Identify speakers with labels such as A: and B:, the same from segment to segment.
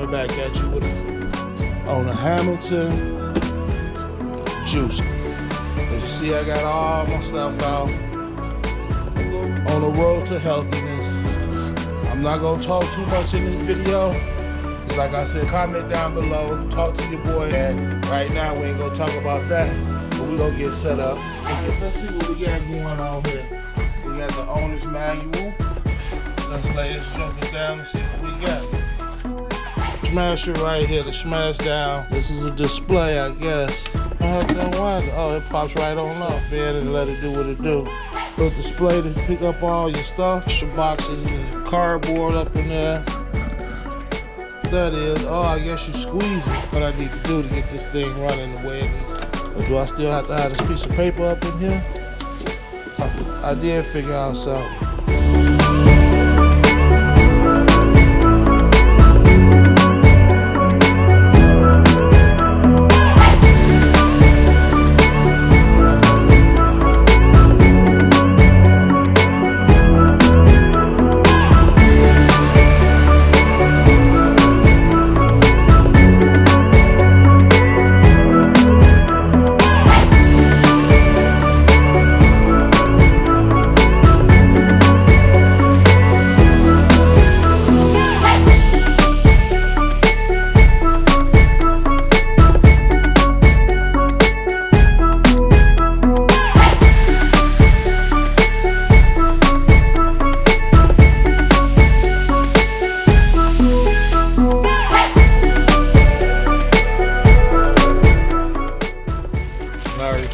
A: coming back at you with on a Hamilton juice. As you see, I got all my stuff out on the road to healthiness. I'm not gonna talk too much in this video. Like I said, comment down below, talk to your boy. And right now, we ain't gonna talk about that, but we gonna get set up. Let's see what we got going on here. We got the owner's manual. Let's lay this joker down and see what we got. Smasher right here, the smash down. This is a display, I guess. Oh, it pops right on off, man, and let it do what it do. Little display to pick up all your stuff. Some boxes and cardboard up in there. That is, oh, I guess you squeeze it. What I need to do to get this thing running the way it is. Or do I still have to have this piece of paper up in here? I did figure out something.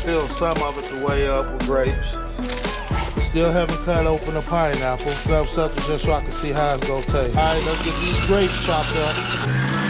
A: Filled some of it the way up with grapes. Still haven't cut open a pineapple. Grab something just so I can see how it's gonna taste. All right, let's get these grapes chopped up.